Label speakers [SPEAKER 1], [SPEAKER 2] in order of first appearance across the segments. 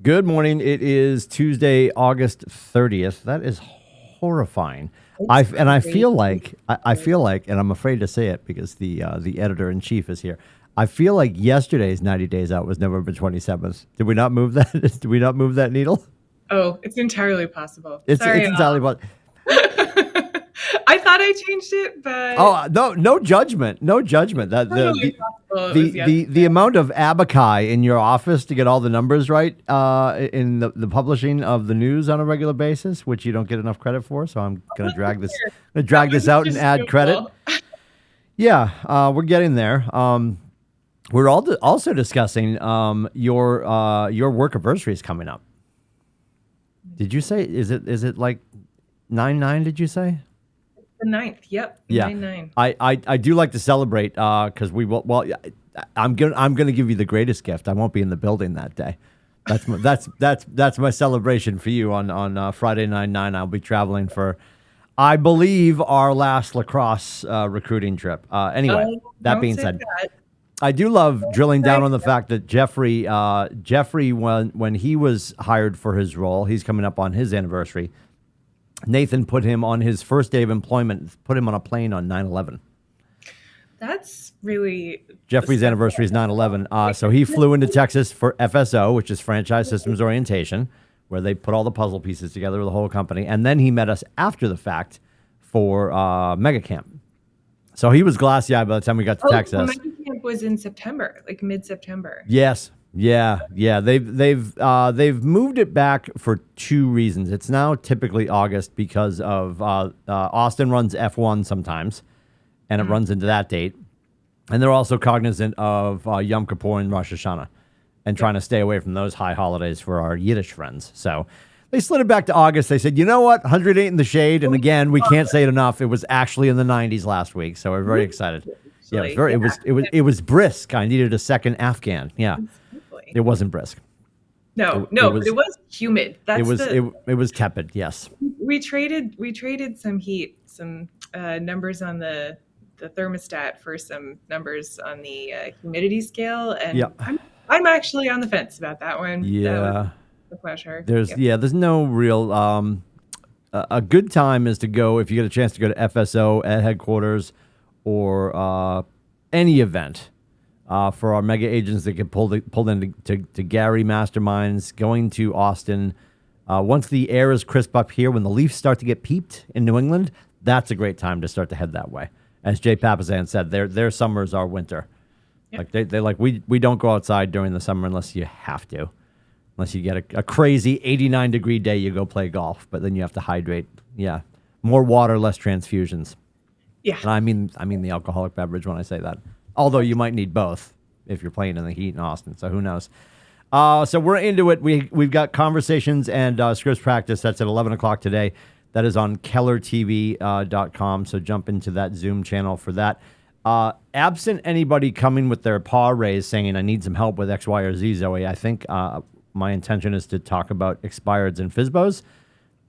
[SPEAKER 1] Good morning. It is Tuesday, August 30th. That is horrifying. I feel like, and I'm afraid to say it because the editor in chief is here. I feel like yesterday's 90 days out was November 27th. Did we not move that? Did we not move that needle?
[SPEAKER 2] Oh, it's entirely possible.
[SPEAKER 1] It's entirely possible.
[SPEAKER 2] I thought I changed it, but
[SPEAKER 1] no judgment. That the amount of abaci in your office to get all the numbers right in the publishing of the news on a regular basis, which you don't get enough credit for. So I'm going to drag this out and add credit. Yeah, we're getting there. We're also discussing your work anniversary is coming up. Did you say is it like 9/9? Did you say?
[SPEAKER 2] The 9th, yep.
[SPEAKER 1] Yeah,
[SPEAKER 2] 9/9.
[SPEAKER 1] I do like to celebrate because we will. Well, I'm gonna give you the greatest gift. I won't be in the building that day. That's my celebration for you on Friday 9/9. I'll be traveling for, I believe, our last lacrosse recruiting trip. Anyway, that being said, I do love drilling down on the fact that Jeffrey, when he was hired for his role, he's coming up on his anniversary. Nathan put him on his first day of employment, put him on a plane on 9/11.
[SPEAKER 2] That's really...
[SPEAKER 1] Jeffrey's anniversary is 9/11. So he flew into Texas for FSO, which is Franchise Systems Orientation, where they put all the puzzle pieces together with the whole company. And then he met us after the fact for Mega Camp. So he was glassy-eyed by the time we got to Texas.
[SPEAKER 2] Well, Mega Camp was in September, like mid-September.
[SPEAKER 1] Yes. Yeah. They've moved it back for two reasons. It's now typically August because of Austin runs F1 sometimes, and it runs into that date. And they're also cognizant of Yom Kippur and Rosh Hashanah, and trying to stay away from those high holidays for our Yiddish friends. So they slid it back to August. They said, you know what, 108 in the shade, and again, we can't say it enough. It was actually in the 90s last week, so we're very excited. Yeah, it was brisk. I needed a second Afghan. Yeah. It wasn't brisk.
[SPEAKER 2] No, but it was humid.
[SPEAKER 1] It was tepid. Yes.
[SPEAKER 2] We traded some heat, some numbers on the thermostat for some numbers on the humidity scale, and I'm actually on the fence about that one.
[SPEAKER 1] Yeah,
[SPEAKER 2] that was a pleasure.
[SPEAKER 1] There's no real. A good time is to go if you get a chance to go to FSO at headquarters or any event. For our mega agents that get pulled in to Gary Masterminds, going to Austin. Once the air is crisp up here, when the Leafs start to get peeped in New England, that's a great time to start to head that way. As Jay Papazan said, their summers are winter. Yep. Like they're like, we don't go outside during the summer unless you have to. Unless you get a crazy 89-degree day, you go play golf, but then you have to hydrate. Yeah, more water, less transfusions.
[SPEAKER 2] Yeah,
[SPEAKER 1] and I mean the alcoholic beverage when I say that. Although you might need both if you're playing in the heat in Austin, so who knows? So we're into it. We've got conversations and scripts practice. That's at 11 o'clock today. That is on kellertv.com, so jump into that Zoom channel for that. Absent anybody coming with their paw raised saying, I need some help with X, Y, or Z, Zoe, I think my intention is to talk about expireds and FSBOs.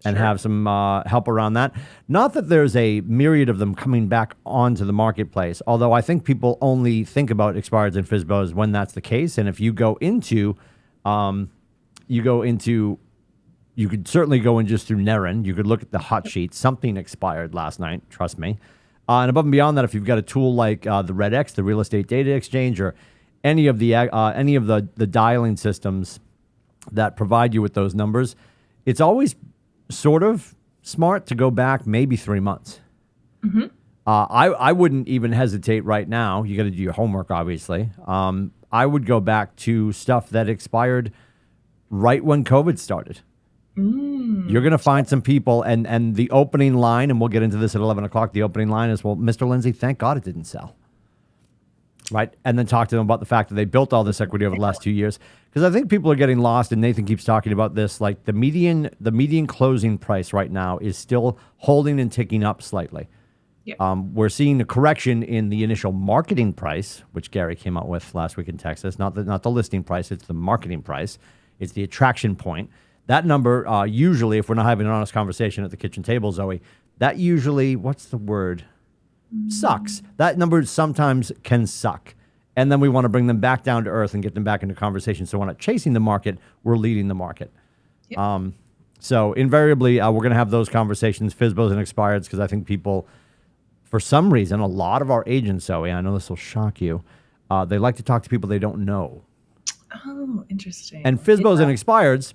[SPEAKER 1] And have some help around that. Not that there's a myriad of them coming back onto the marketplace, although I think people only think about expireds and FSBOs when that's the case. And if you go into, you could certainly go in just through Nerin. You could look at the hot sheet. Something expired last night, trust me. And above and beyond that, if you've got a tool like the Red X, the Real Estate Data Exchange, or any of the dialing systems that provide you with those numbers, it's always sort of smart to go back maybe 3 months. Mm-hmm. I wouldn't even hesitate right now. You got to do your homework, obviously. I would go back to stuff that expired right when COVID started. You're going to find some people, and the opening line, and we'll get into this at 11 o'clock, the opening line is, well, Mr. Lindsay, thank God it didn't sell. Right? And then talk to them about the fact that they built all this equity over the last 2 years. Because I think people are getting lost, and Nathan keeps talking about this, like the median closing price right now is still holding and ticking up slightly. Yeah. We're seeing a correction in the initial marketing price, which Gary came out with last week in Texas. Not the listing price, it's the marketing price. It's the attraction point. That number, usually, if we're not having an honest conversation at the kitchen table, Zoe, that usually, what's the word? Sucks. That number sometimes can suck. And then we want to bring them back down to earth and get them back into conversation. So we're not chasing the market, we're leading the market.
[SPEAKER 2] Yep.
[SPEAKER 1] So invariably, we're going to have those conversations, FSBOs and expireds, because I think people, for some reason, a lot of our agents, Zoe, I know this will shock you, they like to talk to people they don't know.
[SPEAKER 2] Oh, interesting.
[SPEAKER 1] And FSBOs and expireds,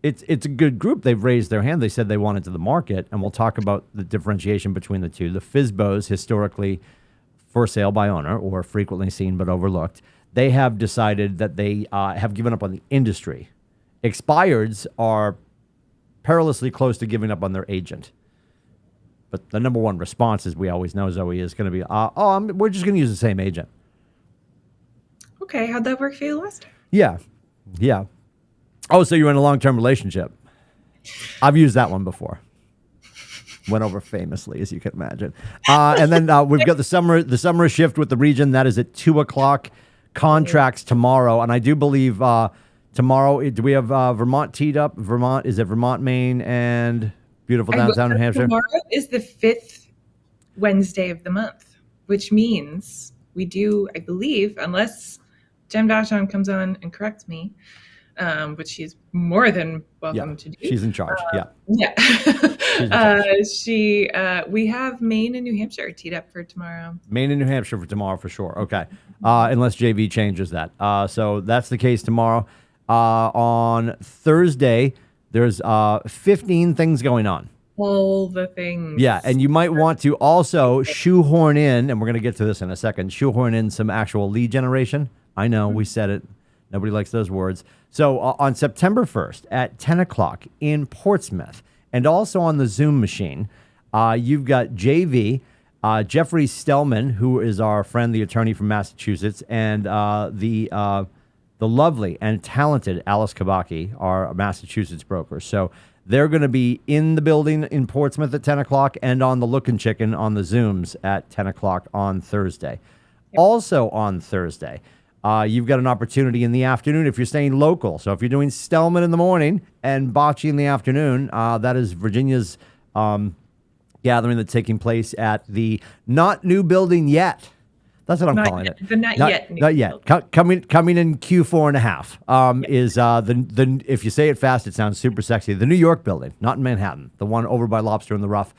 [SPEAKER 1] it's a good group. They've raised their hand. They said they wanted to the market, and we'll talk about the differentiation between the two. The FSBOs, historically for sale by owner or frequently seen but overlooked, they have decided that they have given up on the industry. Expireds are perilously close to giving up on their agent. But the number one response, as we always know, Zoe, is going to be, we're just going to use the same agent.
[SPEAKER 2] Okay, how'd that work for you last time?
[SPEAKER 1] Yeah. Oh, so you're in a long-term relationship. I've used that one before. Went over famously, as you can imagine. And then we've got the summer shift with the region. That is at 2:00. Contracts tomorrow. And I do believe tomorrow, do we have Vermont teed up? Is it Vermont, Maine, and beautiful downtown New Hampshire?
[SPEAKER 2] Tomorrow is the 5th Wednesday of the month, which means we do, I believe, unless Jem Dashon comes on and corrects me, which she's more than welcome to do.
[SPEAKER 1] She's in charge.
[SPEAKER 2] Yeah. We have Maine and New Hampshire teed up for tomorrow.
[SPEAKER 1] Maine and New Hampshire for tomorrow for sure. Okay. Unless JV changes that. So that's the case tomorrow. On Thursday, there's 15 things going on.
[SPEAKER 2] All the things.
[SPEAKER 1] Yeah, and you might want to also shoehorn in, and we're going to get to this in a second, shoehorn in some actual lead generation. I know, we said it. Nobody likes those words. So on September 1st at 10:00 in Portsmouth, and also on the Zoom machine, you've got JV, Jeffrey Stellman, who is our friend, the attorney from Massachusetts, and the lovely and talented Alice Kabaki, our Massachusetts broker. So they're going to be in the building in Portsmouth at 10:00 and on the Lookin' Chicken on the Zooms at 10:00 on Thursday. Yep. Also on Thursday, you've got an opportunity in the afternoon if you're staying local. So if you're doing Stellman in the morning and Bocce in the afternoon, that is Virginia's gathering that's taking place at the not new building yet. That's what I'm calling it.
[SPEAKER 2] The not yet.
[SPEAKER 1] Not yet. Coming in Q4 and a half is the if you say it fast, it sounds super sexy. The New York building, not in Manhattan, the one over by Lobster in the Rough.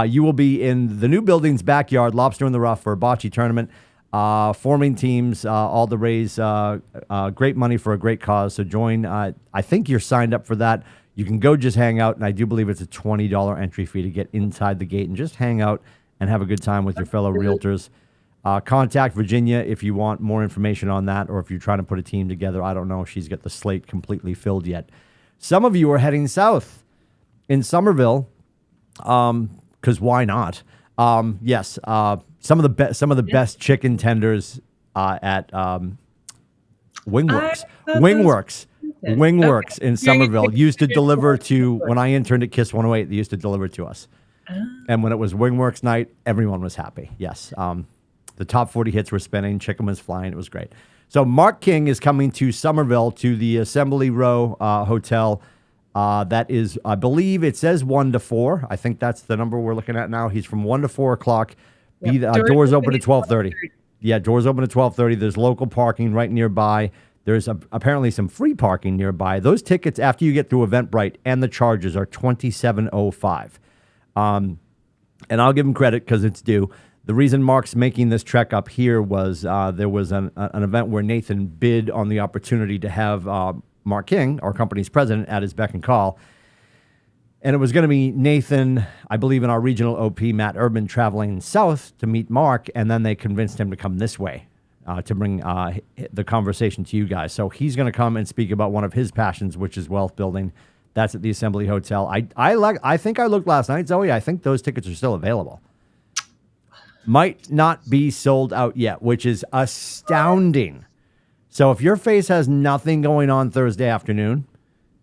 [SPEAKER 1] You will be in the new building's backyard, Lobster in the Rough, for a bocce tournament, forming teams, all to raise great money for a great cause. So join. I think you're signed up for that. You can go just hang out, and I do believe it's a $20 entry fee to get inside the gate and just hang out and have a good time with your fellow realtors. Contact Virginia if you want more information on that, or if you're trying to put a team together. I don't know if she's got the slate completely filled yet. Some of you are heading south in Somerville, because why not? Yes, some of the best chicken tenders at Wingworks. Wingworks in Somerville used to deliver to, when I interned at Kiss 108, they used to deliver to us. And when it was Wingworks night, everyone was happy. Yes. The top 40 hits were spinning. Chicken was flying. It was great. So Mark King is coming to Somerville to the Assembly Row Hotel. That is, I believe it says 1 to 4. I think that's the number we're looking at now. He's from 1 to 4 o'clock. Yep. Doors open at 12:30. Yeah, doors open at 12:30. There's local parking right nearby. There's apparently some free parking nearby. Those tickets, after you get through Eventbrite, and the charges are $27.05. And I'll give him credit because it's due. The reason Mark's making this trek up here was there was an event where Nathan bid on the opportunity to have Mark King, our company's president, at his beck and call. And it was going to be Nathan, I believe, in our regional OP, Matt Urban, traveling south to meet Mark, and then they convinced him to come this way to bring the conversation to you guys. So he's going to come and speak about one of his passions, which is wealth building. That's at the Assembly Hotel. I think I looked last night, Zoe. I think those tickets are still available. Might not be sold out yet, which is astounding. So if your face has nothing going on Thursday afternoon,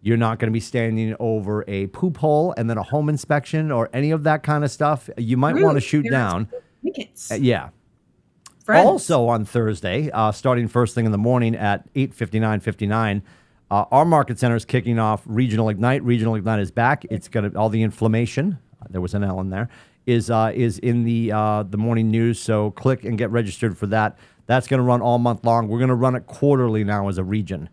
[SPEAKER 1] you're not going to be standing over a poop hole and then a home inspection or any of that kind of stuff. You might want to shoot down.
[SPEAKER 2] Tickets.
[SPEAKER 1] Yeah.
[SPEAKER 2] Friends.
[SPEAKER 1] Also on Thursday, starting first thing in the morning at 8:59:59, our market center is kicking off Regional Ignite. Regional Ignite is back. It's got all the inflammation. There was an L in there. is in the morning news. So click and get registered for that. That's going to run all month long. We're going to run it quarterly now as a region.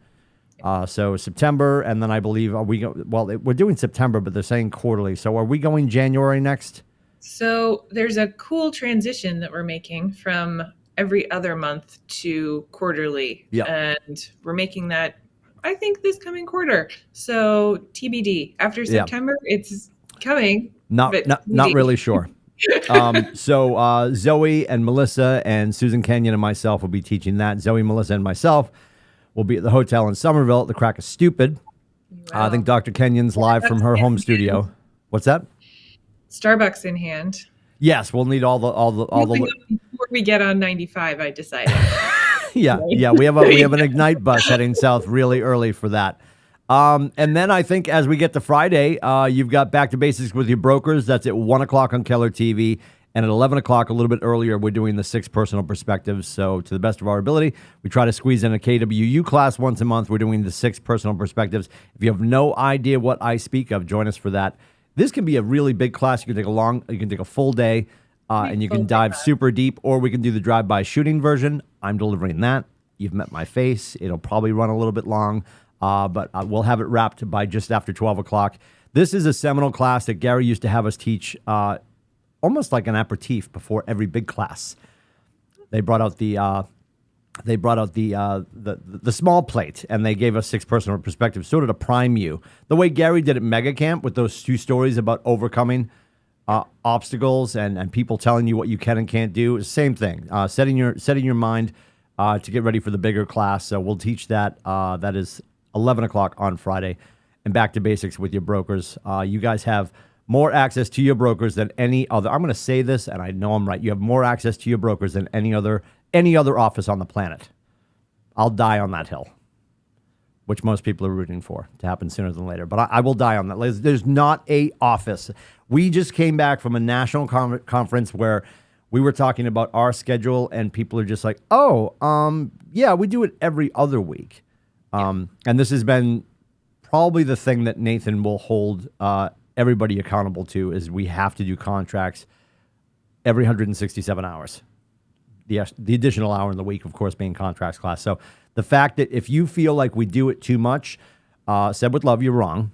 [SPEAKER 1] So September, and then I believe we're doing September, but they're saying quarterly. So are we going January next?
[SPEAKER 2] So there's a cool transition that we're making from every other month to quarterly.
[SPEAKER 1] Yeah.
[SPEAKER 2] And we're making that, I think, this coming quarter. So TBD. After September, it's coming.
[SPEAKER 1] Not really sure. So Zoe and Melissa and Susan Kenyon and myself will be teaching that. Zoe, Melissa, and myself will be at the hotel in Somerville at the Crack of Stupid.
[SPEAKER 2] Wow.
[SPEAKER 1] I think Dr. Kenyon's live from her home studio. What's that?
[SPEAKER 2] Starbucks in hand.
[SPEAKER 1] Yes, we'll need all the.
[SPEAKER 2] Before we get on 95, I decided.
[SPEAKER 1] Yeah. We have an Ignite bus heading south really early for that. And then I think as we get to Friday, you've got Back to Basics with your brokers. That's at 1 o'clock on Keller TV. And at 11 o'clock, a little bit earlier, we're doing the 6 personal perspectives. So to the best of our ability, we try to squeeze in a KWU class once a month. We're doing the 6 personal perspectives. If you have no idea what I speak of, join us for that. This can be a really big class. You can take a full day, and you can dive super deep, or we can do the drive-by shooting version. I'm delivering that. You've met my face. It'll probably run a little bit long. But we'll have it wrapped by just after 12 o'clock. This is a seminal class that Gary used to have us teach almost like an aperitif before every big class. They brought out the small plate, and they gave us 6 personal perspectives, sort of to prime you. The way Gary did at Mega Camp with those 2 stories about overcoming obstacles and people telling you what you can and can't do. Same thing, setting your mind to get ready for the bigger class. So we'll teach that. That is 11 o'clock on Friday, and Back to Basics with your brokers. You guys have more access to your brokers than any other. I'm going to say this, and I know I'm right. You have more access to your brokers than any other office on the planet. I'll die on that hill, which most people are rooting for to happen sooner than later. But I will die on that. There's not a office. We just came back from a national conference where we were talking about our schedule, and people are just like, yeah, we do it every other week. And this has been probably the thing that Nathan will hold everybody accountable to, is we have to do contracts every 167 hours. The additional hour in the week, of course, being contracts class. So the fact that if you feel like we do it too much, said with love, you're wrong.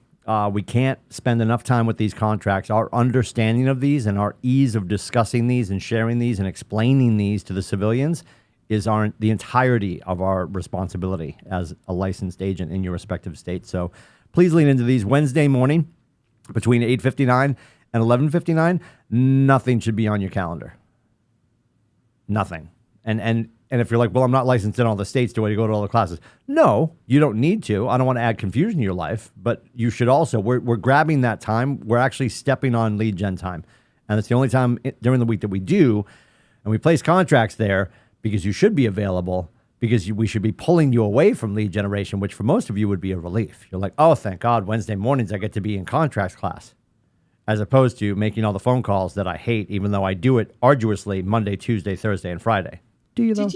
[SPEAKER 1] We can't spend enough time with these contracts. Our understanding of these and our ease of discussing these and sharing these and explaining these to the civilians is the entirety of our responsibility as a licensed agent in your respective state. So please lean into these. Wednesday morning between 8:59 and 11:59, nothing should be on your calendar. Nothing. And if you're like, well, I'm not licensed in all the states, do I go to all the classes? No, you don't need to. I don't want to add confusion to your life, but you should also. We're grabbing that time. We're actually stepping on lead gen time. And it's the only time during the week that we do. And we place contracts there because you should be available, because we should be pulling you away from lead generation, which for most of you would be a relief. You're like, oh, thank God, Wednesday mornings I get to be in contracts class, as opposed to making all the phone calls that I hate, even though I do it arduously Monday, Tuesday, Thursday, and Friday. Do you though?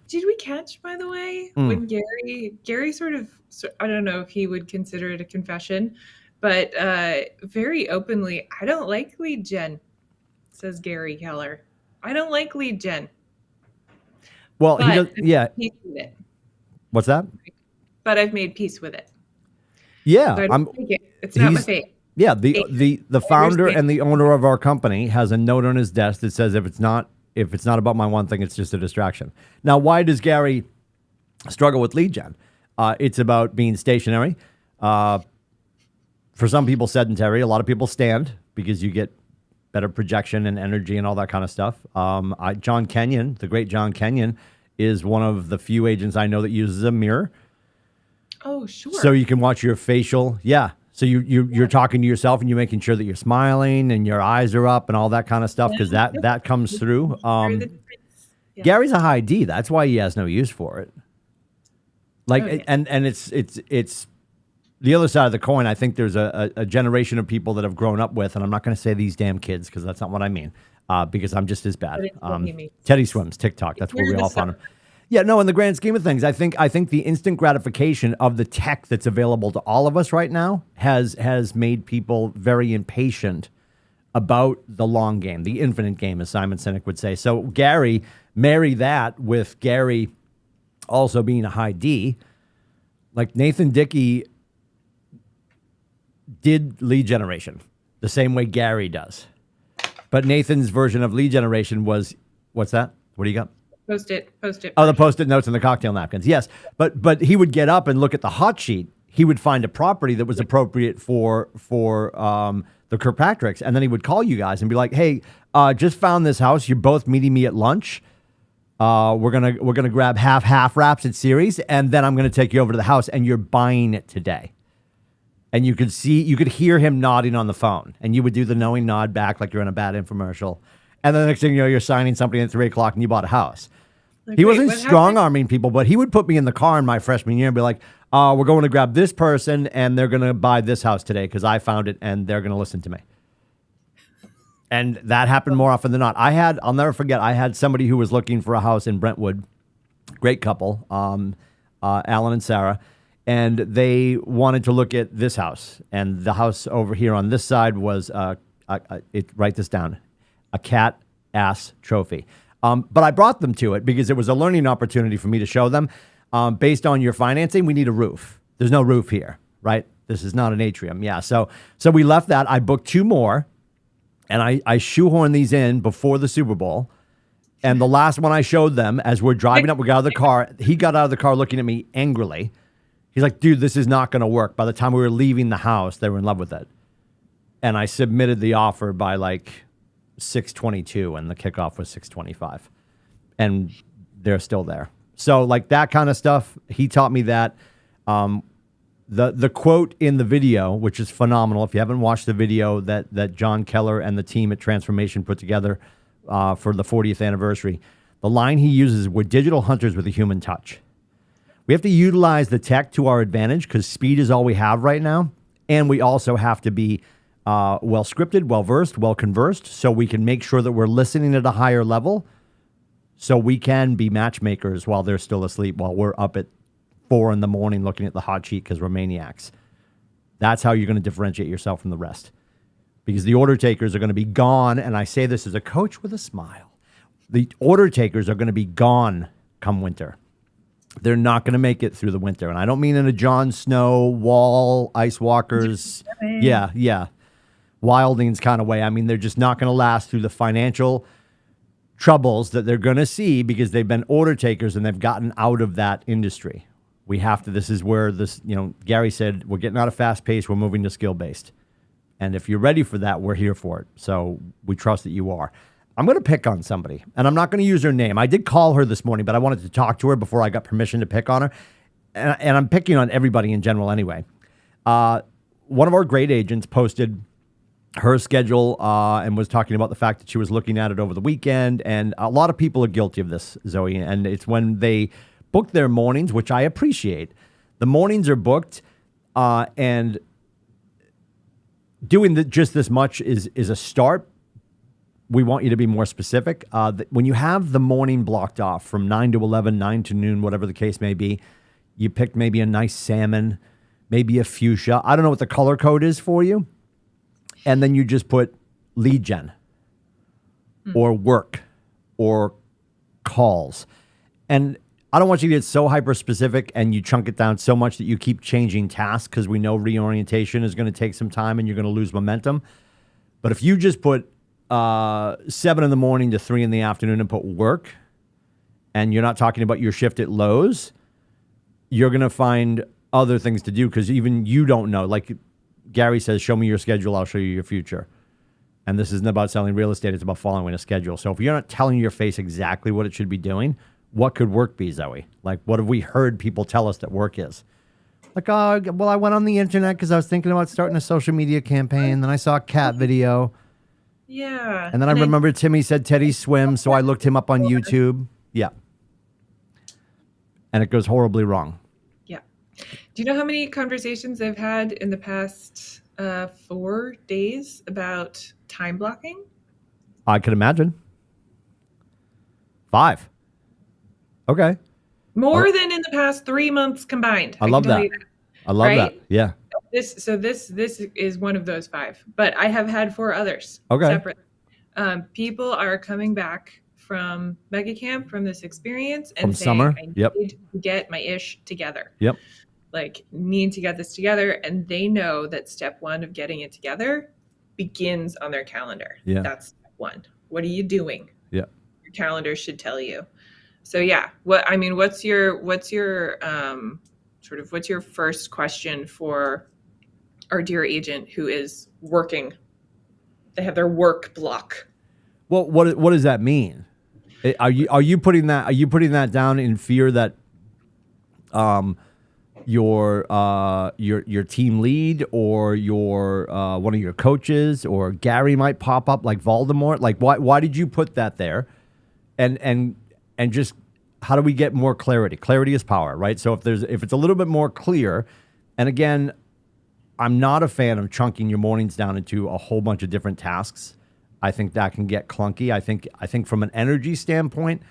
[SPEAKER 2] Did we catch, by the way, when Gary sort of, I don't know if he would consider it a confession, but very openly, I don't like lead gen, says Gary Keller. I don't like lead gen.
[SPEAKER 1] Well, he does, yeah.
[SPEAKER 2] Peace with it.
[SPEAKER 1] What's that?
[SPEAKER 2] But I've made peace with it.
[SPEAKER 1] Yeah,
[SPEAKER 2] So I don't like it. It's not my fate.
[SPEAKER 1] Yeah, the founder and the owner of our company has a note on his desk that says if it's not about my one thing, it's just a distraction. Now, why does Gary struggle with lead gen? It's about being stationary. For some people, sedentary. A lot of people stand because you get better projection and energy and all that kind of stuff. John Kenyon, the great John Kenyon, is one of the few agents I know that uses a mirror.
[SPEAKER 2] Oh, sure.
[SPEAKER 1] So you can watch your facial. Yeah. So you're talking to yourself and you're making sure that you're smiling and your eyes are up and all that kind of stuff, because that comes through. Gary's a high D. That's why he has no use for it. And it's the other side of the coin. I think there's a generation of people that have grown up with, and I'm not going to say these damn kids because that's not what I mean, because I'm just as bad. Teddy Swims, TikTok. That's where we all found him. Yeah, no, in the grand scheme of things, I think the instant gratification of the tech that's available to all of us right now has made people very impatient about the long game, the infinite game, as Simon Sinek would say. So Gary, marry that with Gary also being a high D. Like Nathan Dickey did lead generation the same way Gary does. But Nathan's version of lead generation was, what's that? What do you got?
[SPEAKER 2] Post-it.
[SPEAKER 1] Oh, the Post-it notes and the cocktail napkins. Yes. But he would get up and look at the hot sheet. He would find a property that was appropriate for the Kirkpatricks. And then he would call you guys and be like, hey, just found this house. You're both meeting me at lunch. We're gonna grab half wraps at Series, and then I'm gonna take you over to the house, and you're buying it today. And you could hear him nodding on the phone, and you would do the knowing nod back like you're in a bad infomercial. And then the next thing you know, you're signing something at 3:00 and you bought a house. Like, he wasn't strong arming people, but he would put me in the car in my freshman year and be like, we're going to grab this person and they're going to buy this house today because I found it and they're going to listen to me. And that happened more often than not. I'll never forget, I had somebody who was looking for a house in Brentwood, great couple, Alan and Sarah, and they wanted to look at this house. And the house over here on this side was, write this down, a cat ass trophy. But I brought them to it because it was a learning opportunity for me to show them. Based on your financing, we need a roof. There's no roof here, right? This is not an atrium. Yeah. So we left that. I booked 2 more, and I shoehorned these in before the Super Bowl. And the last one I showed them as we're driving up, we got out of the car. He got out of the car looking at me angrily. He's like, dude, this is not going to work. By the time we were leaving the house, they were in love with it. And I submitted the offer by like 6:22, and the kickoff was 6:25, and they're still there. So like that kind of stuff, he taught me that. The quote in the video, which is phenomenal. If you haven't watched the video that John Keller and the team at Transformation put together for the 40th anniversary, the line he uses: "We're digital hunters with a human touch." We have to utilize the tech to our advantage because speed is all we have right now, and we also have to be well scripted, well versed, well conversed, so we can make sure that we're listening at a higher level, so we can be matchmakers while they're still asleep, while we're up at 4 a.m. looking at the hot sheet because we're maniacs. That's how you're going to differentiate yourself from the rest, because the order takers are going to be gone. And I say this as a coach with a smile. The order takers are going to be gone come winter. They're not going to make it through the winter. And I don't mean in a Jon Snow, Wall, Ice Walkers, Wildings kind of way. I mean, they're just not going to last through the financial troubles that they're going to see because they've been order takers and they've gotten out of that industry. We have to, this is where this, Gary said, we're getting out of fast pace, we're moving to skill based. And if you're ready for that, we're here for it. So we trust that you are. I'm going to pick on somebody, and I'm not going to use her name. I did call her this morning, but I wanted to talk to her before I got permission to pick on her. And I'm picking on everybody in general anyway. One of our great agents posted her schedule and was talking about the fact that she was looking at it over the weekend. And a lot of people are guilty of this, Zoe. And it's when they book their mornings, which I appreciate. The mornings are booked, and doing just this much is a start. We want you to be more specific. When you have the morning blocked off from 9 to 11, 9 to noon, whatever the case may be, you picked maybe a nice salmon, maybe a fuchsia. I don't know what the color code is for you. And then you just put lead gen or work or calls. And I don't want you to get so hyper specific and you chunk it down so much that you keep changing tasks, because we know reorientation is going to take some time and you're going to lose momentum. But if you just put 7 a.m. to 3 p.m. and put work, and you're not talking about your shift at Lowe's, you're going to find other things to do, because even you don't know. Like Gary says, show me your schedule, I'll show you your future. And this isn't about selling real estate, it's about following a schedule. So if you're not telling your face exactly what it should be doing, what could work be, Zoe? Like, what have we heard people tell us that work is? Like, well, I went on the internet because I was thinking about starting a social media campaign. Then I saw a cat video.
[SPEAKER 2] Yeah.
[SPEAKER 1] And then I remember Timmy said Teddy swims, so I looked him up on YouTube. Yeah. And it goes horribly wrong.
[SPEAKER 2] Yeah. Do you know how many conversations I've had in the past 4 days about time blocking?
[SPEAKER 1] I could imagine. 5. Okay.
[SPEAKER 2] More than in the past 3 months combined.
[SPEAKER 1] I love that. I love
[SPEAKER 2] right?
[SPEAKER 1] that. Yeah.
[SPEAKER 2] This is one of those 5, but I have had 4 others
[SPEAKER 1] Okay.
[SPEAKER 2] separate. People are coming back from Mega Camp, from this experience, and
[SPEAKER 1] From
[SPEAKER 2] saying,
[SPEAKER 1] summer.
[SPEAKER 2] I
[SPEAKER 1] Yep.
[SPEAKER 2] need to get my ish together.
[SPEAKER 1] Yep.
[SPEAKER 2] Like, need to get this together. And they know that step 1 of getting it together begins on their calendar.
[SPEAKER 1] Yeah.
[SPEAKER 2] That's step 1. What are you doing?
[SPEAKER 1] Yeah.
[SPEAKER 2] Your calendar should tell you. So yeah, what's your what's your first question for our dear agent who is working? They have their work block.
[SPEAKER 1] Well, what does that mean? Are you putting that down in fear that your team lead or your one of your coaches or Gary might pop up like Voldemort? Like why did you put that there? And just how do we get more clarity? Clarity is power, right? So if it's a little bit more clear, and again, I'm not a fan of chunking your mornings down into a whole bunch of different tasks. I think that can get clunky. I think from an energy standpoint,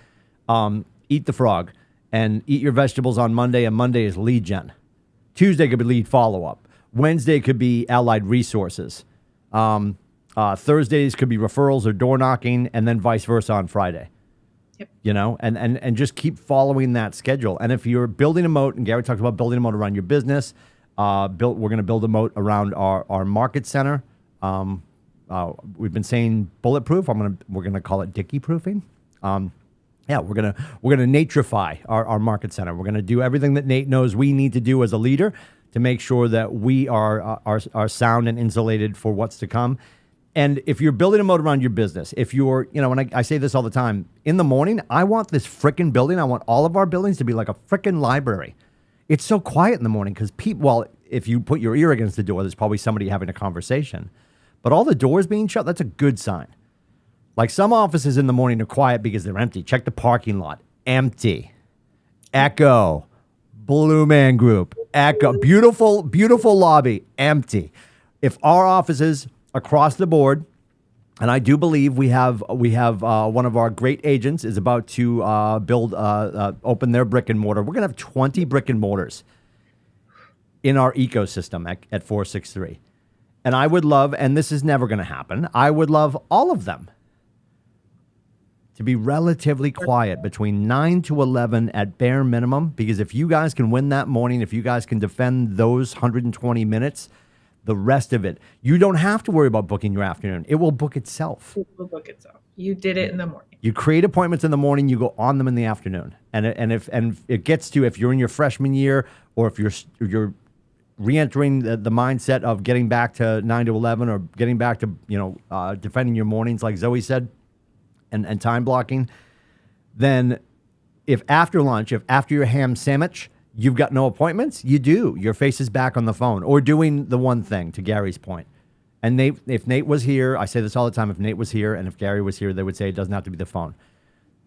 [SPEAKER 1] eat the frog and eat your vegetables on Monday, and Monday is lead gen. Tuesday could be lead follow-up. Wednesday could be allied resources. Thursdays could be referrals or door knocking, and then vice versa on Friday.
[SPEAKER 2] Yep.
[SPEAKER 1] You know, and just keep following that schedule. And if you're building a moat, and Gary talked about building a moat around your business, we're going to build a moat around our market center. We've been saying bulletproof. We're gonna call it Dickey proofing. We're gonna natrify our market center. We're gonna do everything that Nate knows we need to do as a leader to make sure that we are sound and insulated for what's to come. And if you're building a moat around your business, if you're, and I say this all the time, in the morning, I want this frickin' building. I want all of our buildings to be like a frickin' library. It's so quiet in the morning because if you put your ear against the door, there's probably somebody having a conversation. But all the doors being shut, that's a good sign. Like some offices in the morning are quiet because they're empty. Check the parking lot. Empty. Echo. Blue Man Group. Echo. Beautiful, beautiful lobby. Empty. If our offices across the board, and I do believe we have one of our great agents is about to open their brick and mortar. We're going to have 20 brick and mortars in our ecosystem at 463. And I would love, and this is never going to happen, I would love all of them to be relatively quiet between 9 to 11 at bare minimum, because if you guys can win that morning, if you guys can defend those 120 minutes, the rest of it, you don't have to worry about booking your afternoon. It will book itself.
[SPEAKER 2] It will book itself. You did it in the morning.
[SPEAKER 1] You create appointments in the morning, you go on them in the afternoon. And it gets to, if you're in your freshman year or if you're re-entering the mindset of getting back to 9 to 11 or getting back to, defending your mornings, like Zoe said, and time blocking, then if after lunch, if after your ham sandwich, you've got no appointments, you do. Your face is back on the phone or doing the one thing, to Gary's point. And if Nate was here, I say this all the time, if Nate was here and if Gary was here, they would say it doesn't have to be the phone.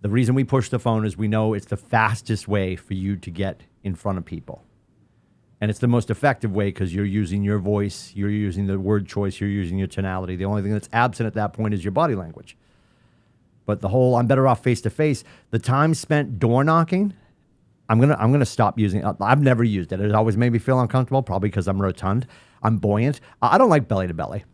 [SPEAKER 1] The reason we push the phone is we know it's the fastest way for you to get in front of people. And it's the most effective way because you're using your voice, you're using the word choice, you're using your tonality. The only thing that's absent at that point is your body language. But the whole I'm better off face-to-face, the time spent door knocking, I'm gonna stop using it. I've never used it. It always made me feel uncomfortable, probably because I'm rotund. I'm buoyant. I don't like belly to belly.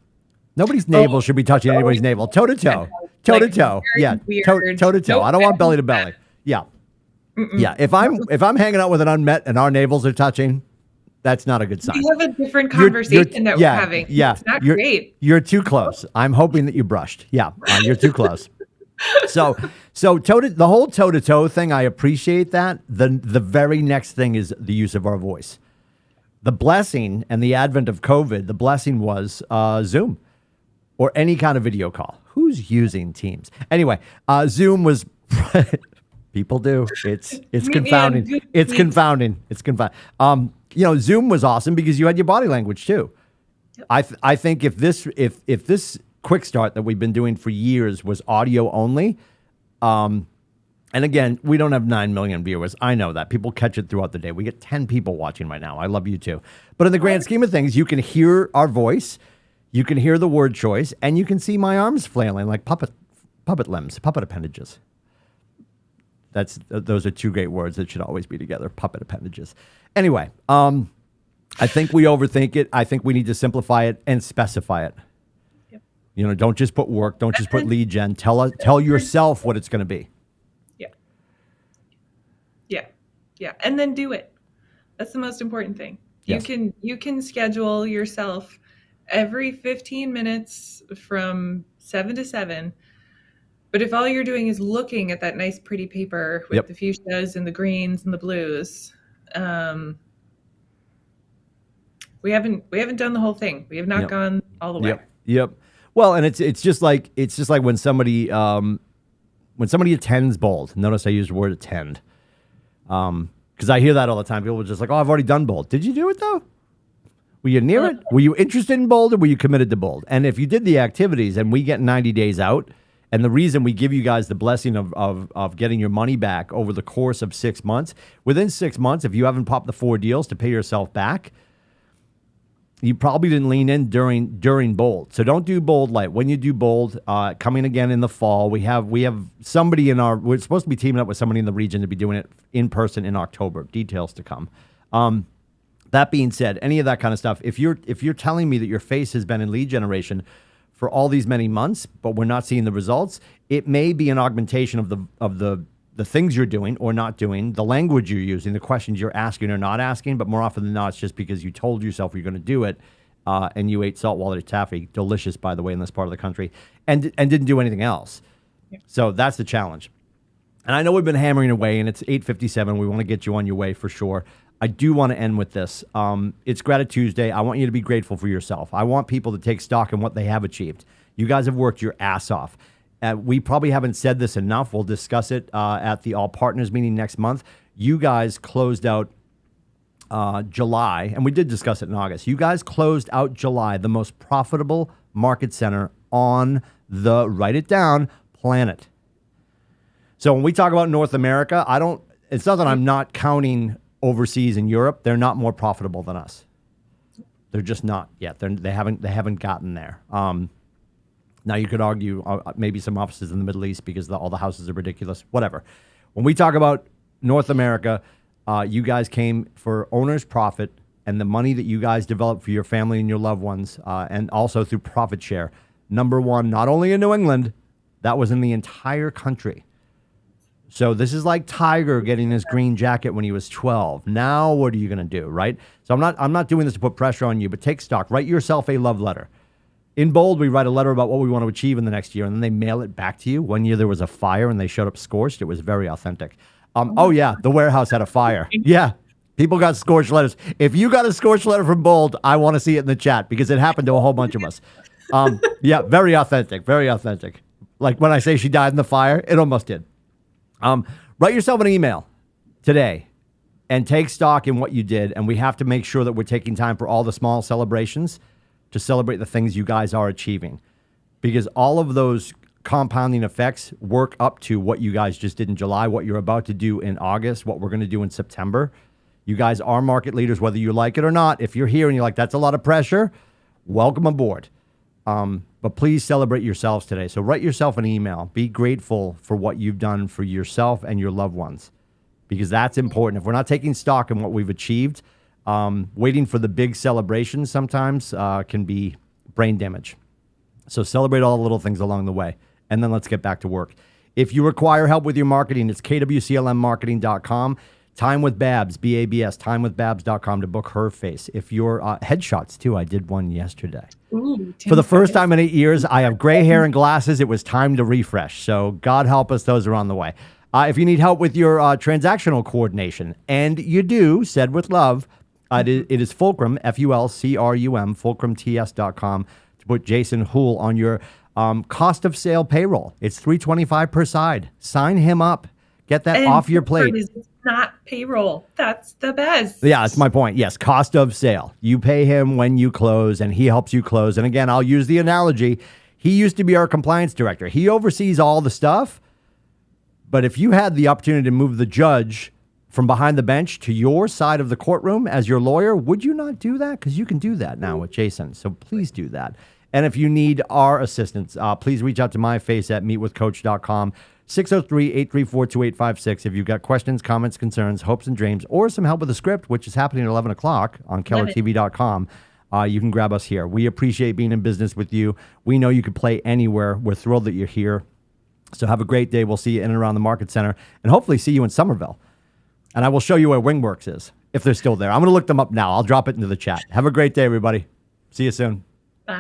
[SPEAKER 1] Nobody's navel should be touching anybody's navel. Toe to toe. Toe to toe. Yeah. Toe to toe. I don't want belly to belly. Yeah. Yeah. If I'm hanging out with an unmet and our navels are touching, that's not a good sign.
[SPEAKER 2] We have a different conversation that we're having.
[SPEAKER 1] Yeah.
[SPEAKER 2] It's not great.
[SPEAKER 1] You're too close. I'm hoping that you brushed. Yeah. You're too close. So the whole toe-to-toe thing, I appreciate that. The very next thing is the use of our voice. The blessing and the advent of COVID, the blessing was Zoom or any kind of video call. Who's using Teams? Anyway, Zoom was people do. It's confounding. It's confounding. It's confounding. Zoom was awesome because you had your body language too. Yep. I think if this KWikStart that we've been doing for years was audio only. And again, we don't have 9 million viewers. I know that. People catch it throughout the day. We get 10 people watching right now. I love you too. But in the grand scheme of things, you can hear our voice, you can hear the word choice, and you can see my arms flailing like puppet limbs, puppet appendages. Those are two great words that should always be together, puppet appendages. Anyway, I think we overthink it. I think we need to simplify it and specify it.
[SPEAKER 2] Yep.
[SPEAKER 1] You know, don't just put work. Don't just put lead gen. Tell yourself what it's going to be.
[SPEAKER 2] Yeah. Yeah. Yeah. And then do it. That's the most important thing.
[SPEAKER 1] Yes.
[SPEAKER 2] You can schedule yourself every 15 minutes from 7 to 7. But if all you're doing is looking at that nice pretty paper with the fuchsias and the greens and the blues, we haven't done the whole thing. We have not gone all the way.
[SPEAKER 1] Yep. Well, and it's just like when somebody attends bold. Notice I used the word attend. Because I hear that all the time. People are just like, "Oh, I've already done bold." Did you do it though? Were you near it? Were you interested in bold, or were you committed to bold? And if you did the activities, and we get 90 days out, and the reason we give you guys the blessing of getting your money back over the course of 6 months, within 6 months, if you haven't popped the 4 deals to pay yourself back, you probably didn't lean in during bold. So don't do bold light. When you do bold, coming again in the fall, we have somebody we're supposed to be teaming up with somebody in the region to be doing it in person in October. Details to come. That being said, any of that kind of stuff, if you're telling me that your face has been in lead generation for all these many months, but we're not seeing the results, it may be an augmentation of the things you're doing or not doing, the language you're using, the questions you're asking or not asking, but more often than not, it's just because you told yourself you're going to do it, and you ate saltwater taffy, delicious, by the way, in this part of the country, and didn't do anything else. Yeah. So that's the challenge. And I know we've been hammering away, and it's 8:57. We want to get you on your way for sure. I do want to end with this. It's Gratitude Tuesday. I want you to be grateful for yourself. I want people to take stock in what they have achieved. You guys have worked your ass off. We probably haven't said this enough. We'll discuss it at the All Partners meeting next month. You guys closed out July, and we did discuss it in August. You guys closed out July, the most profitable market center on the, write it down, planet. So when we talk about North America, it's not that I'm not counting overseas in Europe. They're not more profitable than us. They're just not yet. They haven't gotten there. Now, you could argue maybe some offices in the Middle East because all the houses are ridiculous, whatever. When we talk about North America, you guys came for owner's profit and the money that you guys developed for your family and your loved ones, and also through profit share. Number one, not only in New England, that was in the entire country. So this is like Tiger getting his green jacket when he was 12. Now what are you going to do, right? So I'm not doing this to put pressure on you, but take stock. Write yourself a love letter. In bold, we write a letter about what we want to achieve in the next year, and then they mail it back to you. One year there was a fire, and they showed up scorched. It was very authentic. Oh, yeah, the warehouse had a fire. Yeah, people got scorched letters. If you got a scorched letter from bold, I want to see it in the chat because it happened to a whole bunch of us. Yeah, very authentic, very authentic. Like when I say she died in the fire, it almost did. Write yourself an email today and take stock in what you did, and we have to make sure that we're taking time for all the small celebrations to celebrate the things you guys are achieving, because all of those compounding effects work up to what you guys just did in July, what you're about to do in August, what we're going to do in September. You guys are market leaders, whether you like it or not. If you're here and you're like, that's a lot of pressure, welcome aboard. But please celebrate yourselves today. So write yourself an email. Be grateful for what you've done for yourself and your loved ones, because that's important. If we're not taking stock in what we've achieved, waiting for the big celebrations sometimes can be brain damage. So celebrate all the little things along the way, and then let's get back to work. If you require help with your marketing, it's KWCLMmarketing.com. Time with Babs, B-A-B-S, timewithbabs.com to book her face. If you're headshots, too, I did one yesterday.
[SPEAKER 2] Ooh,
[SPEAKER 1] for the first time in 8 years, I have gray hair and glasses. It was time to refresh. So God help us, those are on the way. If you need help with your transactional coordination, and you do, said with love, it is Fulcrum, F-U-L-C-R-U-M, fulcrumts.com, to put Jason Houle on your cost of sale payroll. It's $325 per side. Sign him up. Get that off your plate.
[SPEAKER 2] It's not payroll. That's the best.
[SPEAKER 1] Yeah, that's my point. Yes, cost of sale. You pay him when you close, and he helps you close. And again, I'll use the analogy. He used to be our compliance director. He oversees all the stuff. But if you had the opportunity to move the judge from behind the bench to your side of the courtroom as your lawyer, would you not do that? Because you can do that now with Jason. So please do that. And if you need our assistance, please reach out to my face at meetwithcoach.com. 603-834-2856. If you've got questions, comments, concerns, hopes and dreams, or some help with the script, which is happening at 11 o'clock on KellerTV.com, you can grab us here. We appreciate being in business with you. We know you can play anywhere. We're thrilled that you're here. So have a great day. We'll see you in and around the Market Center, and hopefully see you in Somerville. And I will show you where Wingworks is, if they're still there. I'm going to look them up now. I'll drop it into the chat. Have a great day, everybody. See you soon.